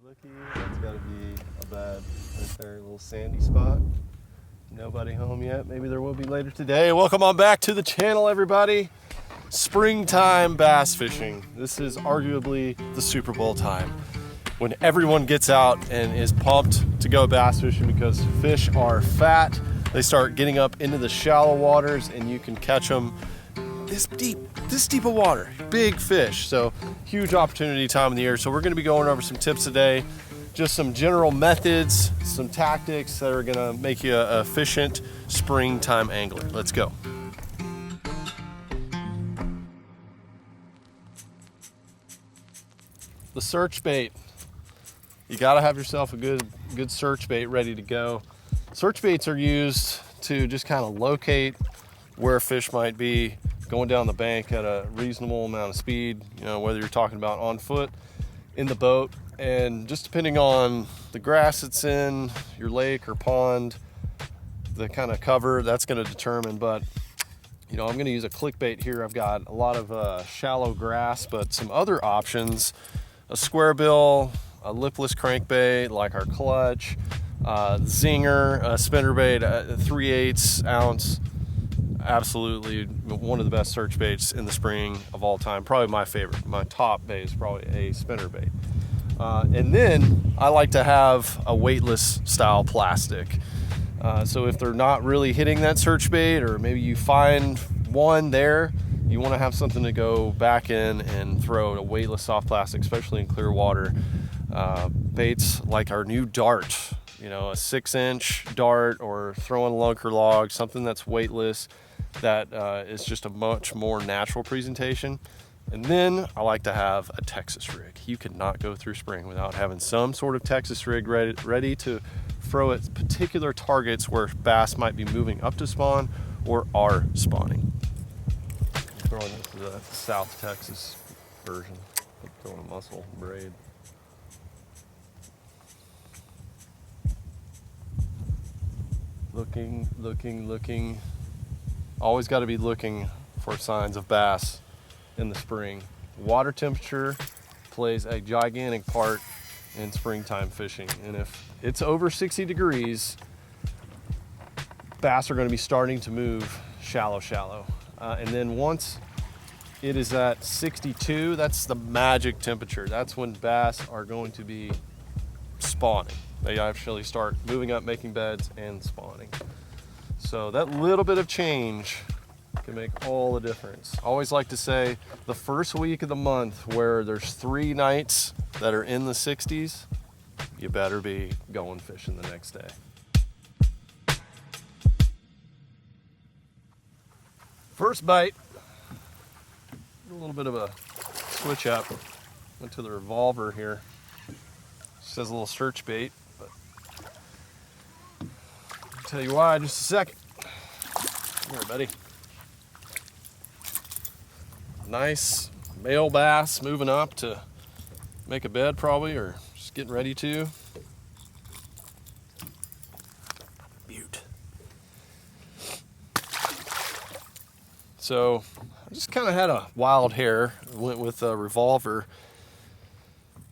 Looky, that's got to be a bed right there, a little sandy spot. Nobody home yet. Maybe there will be later today. Welcome on back to the channel, everybody. Springtime bass fishing. This is arguably the Super Bowl time when everyone gets out and is pumped to go bass fishing because fish are fat. They start getting up into the shallow waters and you can catch them this deep of water, big fish. So huge opportunity time of the year. So we're going to be going over some tips today, just some general methods, some tactics that are going to make you an efficient springtime angler. Let's go. The search bait. You got to have yourself a good search bait ready to go. Search baits are used to just kind of locate where fish might be going down the bank at a reasonable amount of speed, you know, whether you're talking about on foot, in the boat, and just depending on the grass it's in, your lake or pond, the kind of cover, that's going to determine. But, you know, I'm going to use a clickbait here. I've got a lot of shallow grass, but some other options, a square bill, a lipless crankbait like our clutch, zinger, a spinnerbait, a 3/8 ounce. Absolutely one of the best search baits in the spring of all time. Probably my favorite. My top bait is probably a spinnerbait. And then I like to have a weightless style plastic. So if they're not really hitting that search bait, or maybe you find one there, you want to have something to go back in and throw a weightless soft plastic, especially in clear water. Baits like our new dart, you know, a 6-inch dart, or throwing a lunker log, something that's weightless, that is just a much more natural presentation. And then I like to have a Texas rig. You cannot go through spring without having some sort of Texas rig ready to throw at particular targets where bass might be moving up to spawn or are spawning. I'm throwing this to the South Texas version. I'm throwing a muscle braid. Looking. Always got to be looking for signs of bass in the spring. Water temperature plays a gigantic part in springtime fishing. And if it's over 60 degrees, bass are going to be starting to move shallow. And then once it is at 62, that's the magic temperature. That's when bass are going to be spawning. They actually start moving up, making beds, and spawning. So that little bit of change can make all the difference. I always like to say the first week of the month where there's 3 nights that are in the 60s, you better be going fishing the next day. First bite, a little bit of a switch up. Went to the revolver here. Says a little search bait, but I'll tell you why in just a second. Come here, buddy. Nice male bass moving up to make a bed probably, or just getting ready to. Beaut. So I just kind of had a wild hair, went with a revolver.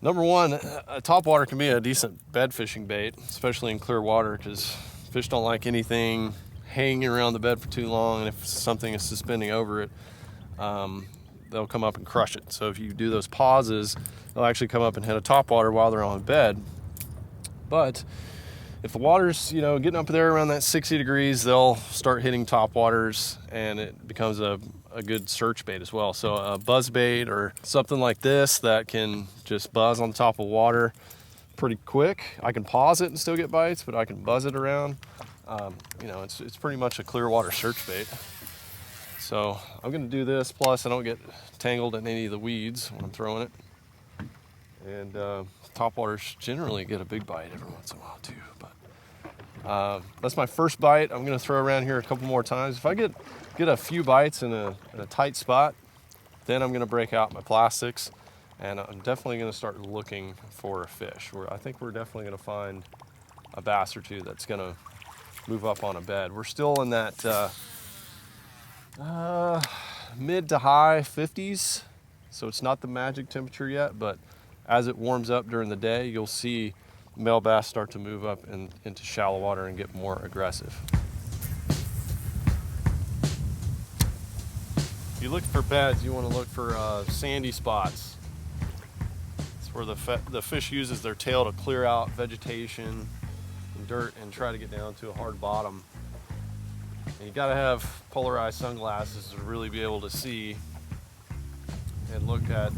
Number one, a topwater can be a decent bed fishing bait, especially in clear water, because fish don't like anything hanging around the bed for too long, and if something is suspending over it, they'll come up and crush it. So if you do those pauses, they'll actually come up and hit a topwater while they're on bed. But if the water's, you know, getting up there around that 60 degrees, they'll start hitting topwaters, and it becomes a good search bait as well. So a buzz bait or something like this that can just buzz on top of water pretty quick. I can pause it and still get bites, but I can buzz it around. You know, it's pretty much a clear water search bait. So I'm gonna do this, plus I don't get tangled in any of the weeds when I'm throwing it. And topwaters generally get a big bite every once in a while too. But that's my first bite. I'm gonna throw around here a couple more times. If I get a few bites in a tight spot, then I'm gonna break out my plastics, and I'm definitely gonna start looking for a fish. I think we're definitely gonna find a bass or two that's gonna move up on a bed. We're still in that mid to high 50s, so it's not the magic temperature yet, but as it warms up during the day, you'll see male bass start to move up into shallow water and get more aggressive. If you look for beds, you want to look for sandy spots. It's where the fish uses their tail to clear out vegetation and dirt and try to get down to a hard bottom. And you got to have polarized sunglasses to really be able to see and look at,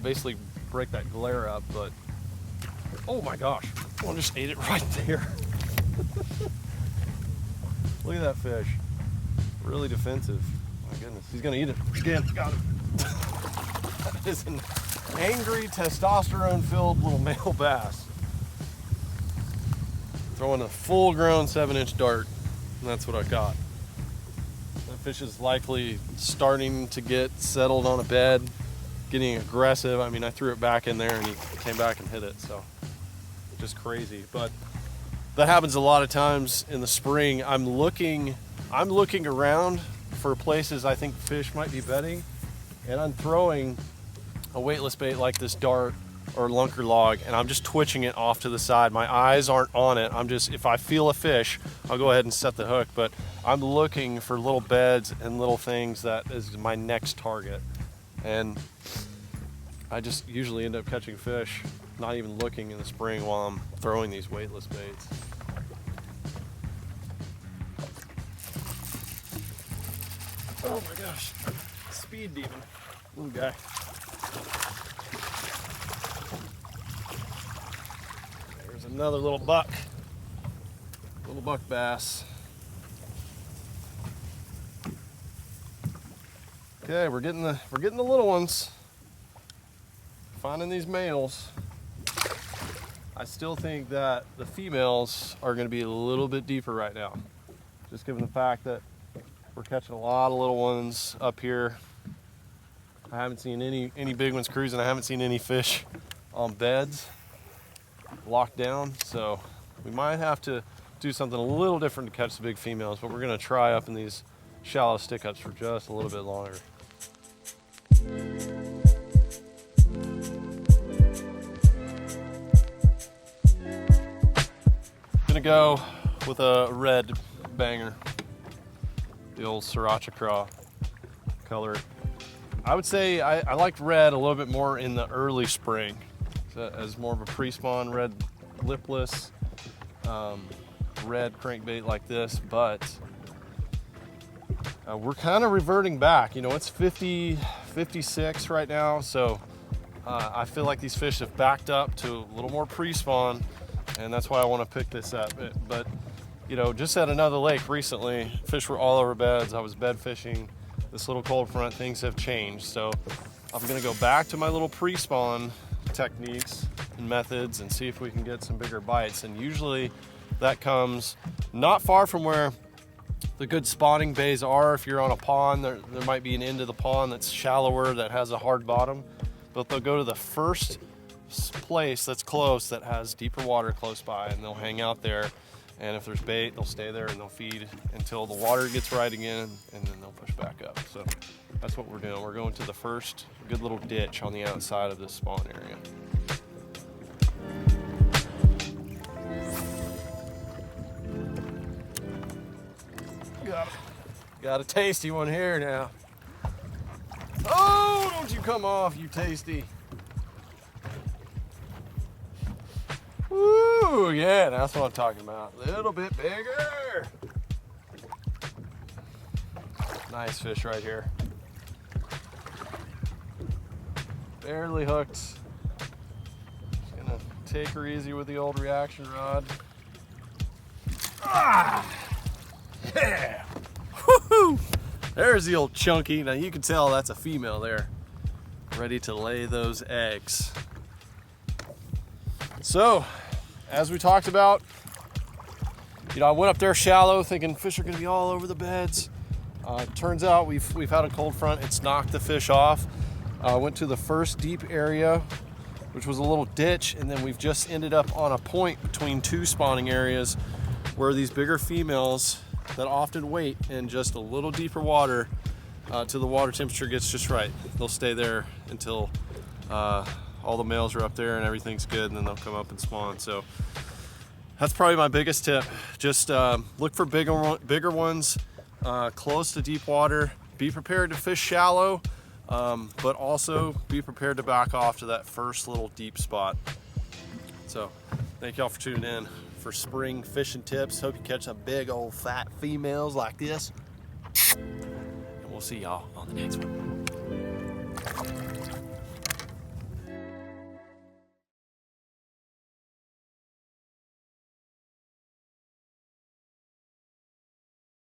basically break that glare up. But oh my gosh, one just ate it right there. Look at that fish. Really defensive. My goodness, he's gonna eat it again. Got him. That is an angry, testosterone-filled little male bass. Throwing a full-grown 7-inch dart, and that's what I got. That fish is likely starting to get settled on a bed, getting aggressive. I mean, I threw it back in there and he came back and hit it, so just crazy. But that happens a lot of times in the spring. I'm looking around for places I think fish might be bedding, and I'm throwing a weightless bait like this dart or lunker log, and I'm just twitching it off to the side. My eyes aren't on it. If I feel a fish, I'll go ahead and set the hook, but I'm looking for little beds and little things that is my next target. And I just usually end up catching fish, not even looking in the spring while I'm throwing these weightless baits. Oh my gosh, speed demon, little guy. There's another little buck bass. Okay, we're getting the little ones. Finding these males. I still think that the females are going to be a little bit deeper right now, just given the fact that we're catching a lot of little ones up here. I haven't seen any big ones cruising. I haven't seen any fish on beds locked down, so we might have to do something a little different to catch the big females, but we're going to try up in these shallow stick-ups for just a little bit longer. Gonna go with a red banger, the old Sriracha Craw color. I would say I liked red a little bit more in the early spring, as more of a pre-spawn red lipless red crankbait like this, but we're kind of reverting back. You know, it's 56 right now, so I feel like these fish have backed up to a little more pre-spawn, and that's why I want to pick this up. But you know, just at another lake recently, fish were all over beds. I was bed fishing. This little cold front, things have changed, so I'm gonna go back to my little pre-spawn techniques and methods and see if we can get some bigger bites. And usually that comes not far from where the good spawning bays are. If you're on a pond, there might be an end of the pond that's shallower, that has a hard bottom, but they'll go to the first place that's close that has deeper water close by, and they'll hang out there. And if there's bait, they'll stay there and they'll feed until the water gets right again, and then they'll push back up. So that's what we're doing. We're going to the first good little ditch on the outside of this spawn area. Got a tasty one here now. Oh, don't you come off, you tasty. Woo, yeah, that's what I'm talking about. A little bit bigger. Nice fish right here. Barely hooked. Just gonna take her easy with the old reaction rod. Ah, yeah. Woohoo! There's the old chunky. Now you can tell that's a female there, ready to lay those eggs. So, as we talked about, you know, I went up there shallow thinking fish are gonna be all over the beds. Turns out we've had a cold front. It's knocked the fish off. Went to the first deep area, which was a little ditch, and then we've just ended up on a point between two spawning areas where these bigger females that often wait in just a little deeper water till the water temperature gets just right. They'll stay there until all the males are up there and everything's good, and then they'll come up and spawn. So that's probably my biggest tip. Just look for bigger ones close to deep water. Be prepared to fish shallow, but also be prepared to back off to that first little deep spot. So thank y'all for tuning in for spring fishing tips. Hope you catch some big old fat females like this. And we'll see y'all on the next one.